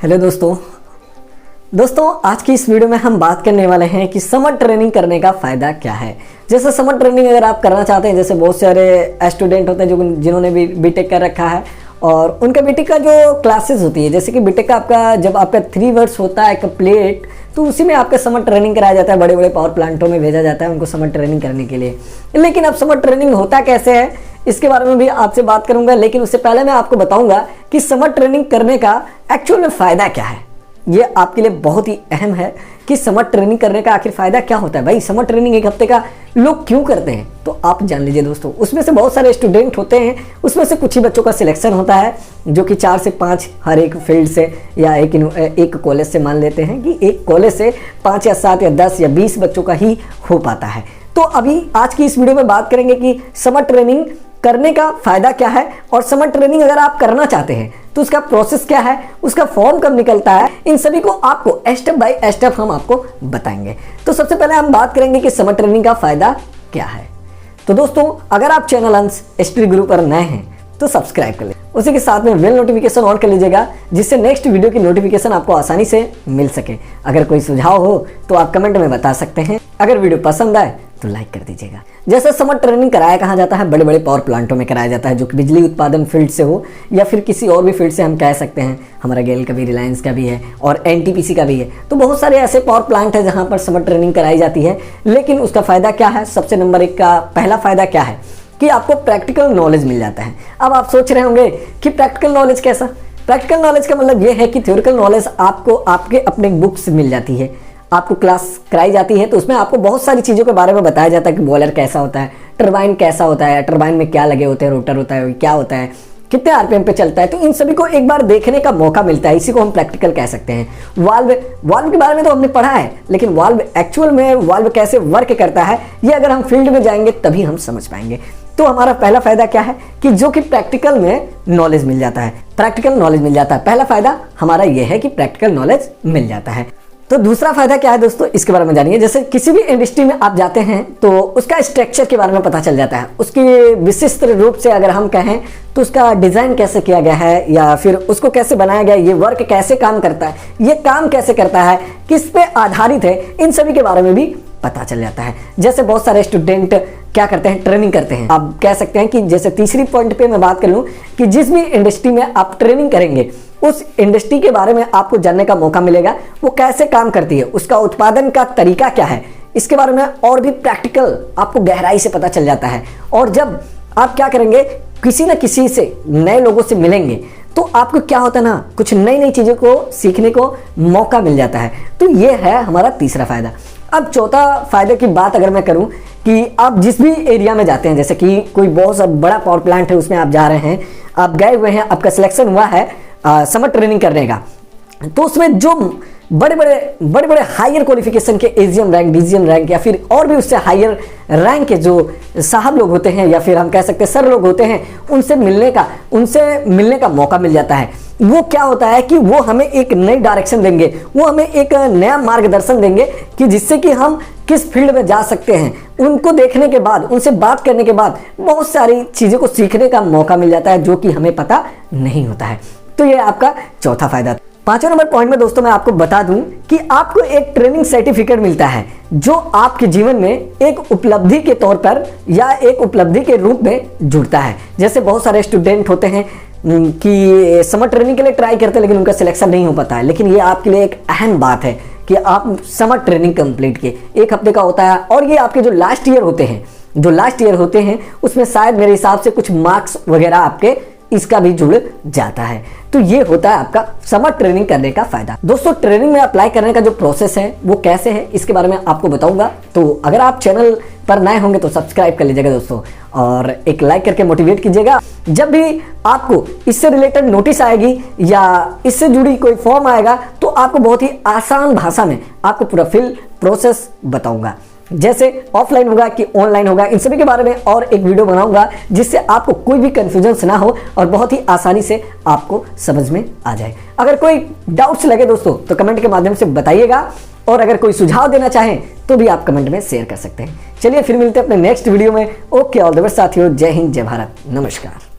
Hello दोस्तों आज की इस वीडियो में हम बात करने वाले हैं कि समर ट्रेनिंग करने का फ़ायदा क्या है। जैसे समर ट्रेनिंग अगर आप करना चाहते हैं, जैसे बहुत सारे स्टूडेंट होते हैं जिन्होंने भी बीटेक कर रखा है और उनका बीटेक का जो क्लासेस होती है, जैसे कि बीटेक का आपका जब आपका 3 वर्ष होता है कंप्लीट, तो उसी में आपका समर ट्रेनिंग कराया जाता है। बड़े बड़े पावर प्लांटों में भेजा जाता है उनको समर ट्रेनिंग करने के लिए। लेकिन अब समर ट्रेनिंग होता कैसे है इसके बारे में भी आपसे बात करूंगा, लेकिन उससे पहले मैं आपको बताऊंगा कि समर ट्रेनिंग करने का एक्चुअल में फ़ायदा क्या है। ये आपके लिए बहुत ही अहम है कि समर ट्रेनिंग करने का आखिर फ़ायदा क्या होता है। भाई समर ट्रेनिंग 1 हफ्ते का लोग क्यों करते हैं, तो आप जान लीजिए दोस्तों। उसमें से बहुत सारे स्टूडेंट होते हैं, उसमें से कुछ ही बच्चों का सिलेक्शन होता है जो कि 4 से 5 हर एक फील्ड से या एक कॉलेज से, मान लेते हैं कि एक कॉलेज से 5 या 7 या 10 या 20 बच्चों का ही हो पाता है। तो अभी आज की इस वीडियो में बात करेंगे कि समर ट्रेनिंग करने का फ़ायदा क्या है और समर ट्रेनिंग अगर आप करना चाहते हैं तो उसका प्रोसेस क्या है, उसका फॉर्म कब निकलता है, इन सभी को आपको स्टेप बाय स्टेप हम आपको बताएंगे। तो सबसे पहले हम बात करेंगे कि समर ट्रेनिंग का फ़ायदा क्या है। तो दोस्तों अगर आप चैनल अंश स्टडी गुरु पर नए हैं तो सब्सक्राइब कर ले, उसी के साथ में बेल नोटिफिकेशन ऑन कर लीजिएगा जिससे नेक्स्ट वीडियो की नोटिफिकेशन आपको आसानी से मिल सके। अगर कोई सुझाव हो तो आप कमेंट में बता सकते हैं। अगर वीडियो पसंद आए तो लाइक कर दीजिएगा। जैसे समर ट्रेनिंग कराया कहाँ जाता है, बड़े बड़े पावर प्लांटों में कराया जाता है, जो कि बिजली उत्पादन फील्ड से हो या फिर किसी और भी फील्ड से हम कह सकते हैं। हमारा गेल का भी, रिलायंस का भी है और एनटीपीसी का भी है। तो बहुत सारे ऐसे पावर प्लांट है जहाँ पर समर ट्रेनिंग कराई जाती है। लेकिन उसका फ़ायदा क्या है, सबसे नंबर 1 का पहला फ़ायदा क्या है कि आपको प्रैक्टिकल नॉलेज मिल जाता है। अब आप सोच रहे होंगे कि प्रैक्टिकल नॉलेज कैसा। प्रैक्टिकल नॉलेज का मतलब ये है कि थ्योरिकल नॉलेज आपको आपके अपने बुक से मिल जाती है, आपको क्लास कराई जाती है, तो उसमें आपको बहुत सारी चीज़ों के बारे में बताया जाता है कि बॉयलर कैसा होता है, टरबाइन कैसा होता है, टरबाइन में क्या लगे होते हैं, रोटर होता है क्या होता है, कितने आरपीएम पे चलता है। तो इन सभी को एक बार देखने का मौका मिलता है, इसी को हम प्रैक्टिकल कह सकते हैं। वाल्व के बारे में तो हमने पढ़ा है, लेकिन वाल्व एक्चुअल में वाल्व कैसे वर्क करता है ये अगर हम फील्ड में जाएंगे तभी हम समझ पाएंगे। तो हमारा पहला फायदा क्या है कि जो कि प्रैक्टिकल में नॉलेज मिल जाता है, प्रैक्टिकल नॉलेज मिल जाता है। पहला फायदा हमारा यह है कि प्रैक्टिकल नॉलेज मिल जाता है। तो दूसरा फायदा क्या है दोस्तों, इसके बारे में जानिए। जैसे किसी भी इंडस्ट्री में आप जाते हैं तो उसका स्ट्रक्चर के बारे में पता चल जाता है, उसकी विशिष्ट रूप से अगर हम कहें तो उसका डिज़ाइन कैसे किया गया है या फिर उसको कैसे बनाया गया है, ये वर्क कैसे काम करता है, ये काम कैसे करता है, किस पे आधारित है, इन सभी के बारे में भी पता चल जाता है। जैसे बहुत सारे स्टूडेंट क्या करते हैं, ट्रेनिंग करते हैं। आप कह सकते हैं कि जैसे तीसरी पॉइंट पे मैं बात कर लूँ कि जिस भी इंडस्ट्री में आप ट्रेनिंग करेंगे उस इंडस्ट्री के बारे में आपको जानने का मौका मिलेगा, वो कैसे काम करती है, उसका उत्पादन का तरीका क्या है, इसके बारे में और भी प्रैक्टिकल आपको गहराई से पता चल जाता है। और जब आप क्या करेंगे, किसी न किसी से नए लोगों से मिलेंगे तो आपको क्या होता है ना, कुछ नई नई चीज़ों को सीखने को मौका मिल जाता है। तो ये है हमारा तीसरा फायदा। अब चौथा फायदे की बात अगर मैं करूं कि आप जिस भी एरिया में जाते हैं, जैसे कि कोई बहुत सा बड़ा पावर प्लांट है उसमें आप जा रहे हैं, आप गए हुए हैं, आपका सिलेक्शन हुआ है समर ट्रेनिंग करने का, तो उसमें जो बड़े बड़े हायर क्वालिफिकेशन के एजीएम रैंक, डीजीएम रैंक या फिर और भी उससे हायर रैंक के जो साहब लोग होते हैं या फिर हम कह सकते हैं सर लोग होते हैं, उनसे मिलने का मौका मिल जाता है। वो क्या होता है कि वो हमें एक नई डायरेक्शन देंगे, वो हमें एक नया मार्गदर्शन देंगे कि जिससे कि हम किस फील्ड में जा सकते हैं। उनको देखने के बाद, उनसे बात करने के बाद बहुत सारी चीज़ों को सीखने का मौका मिल जाता है जो कि हमें पता नहीं होता है। तो ये आपका चौथा फायदा। 5वें नंबर पॉइंट में दोस्तों मैं आपको बता दूं कि आपको एक ट्रेनिंग सर्टिफिकेट मिलता है जो आपके जीवन में एक उपलब्धि के तौर पर या एक उपलब्धि के रूप में जुड़ता है। जैसे बहुत सारे स्टूडेंट होते हैं कि समर ट्रेनिंग के लिए ट्राई करते हैं लेकिन उनका सिलेक्शन नहीं हो पाता है, लेकिन ये आपके लिए एक अहम बात है कि आप समर ट्रेनिंग कंप्लीट किए, 1 हफ्ते का होता है और ये आपके जो लास्ट ईयर होते हैं उसमें शायद मेरे हिसाब से कुछ मार्क्स वगैरह आपके इसका भी जुड़ जाता है। तो ये होता है आपका समर ट्रेनिंग करने का फायदा। दोस्तों ट्रेनिंग में अप्लाई करने का जो प्रोसेस है वो कैसे है इसके बारे में आपको बताऊंगा। तो अगर आप चैनल पर नए होंगे तो सब्सक्राइब कर लीजिएगा दोस्तों और एक लाइक करके मोटिवेट कीजिएगा। जब भी आपको इससे रिलेटेड नोटिस आएगी या इससे जुड़ी कोई फॉर्म आएगा तो आपको बहुत ही आसान भाषा में आपको पूरा फिल प्रोसेस बताऊंगा। जैसे ऑफलाइन होगा कि ऑनलाइन होगा, इन सभी के बारे में और एक वीडियो बनाऊंगा जिससे आपको कोई भी कंफ्यूजन ना हो और बहुत ही आसानी से आपको समझ में आ जाए। अगर कोई डाउट्स लगे दोस्तों तो कमेंट के माध्यम से बताइएगा और अगर कोई सुझाव देना चाहें तो भी आप कमेंट में शेयर कर सकते हैं। चलिए फिर मिलते हैं अपने नेक्स्ट वीडियो में। ओके, ऑल द बेस्ट साथियों। जय हिंद, जय भारत, नमस्कार।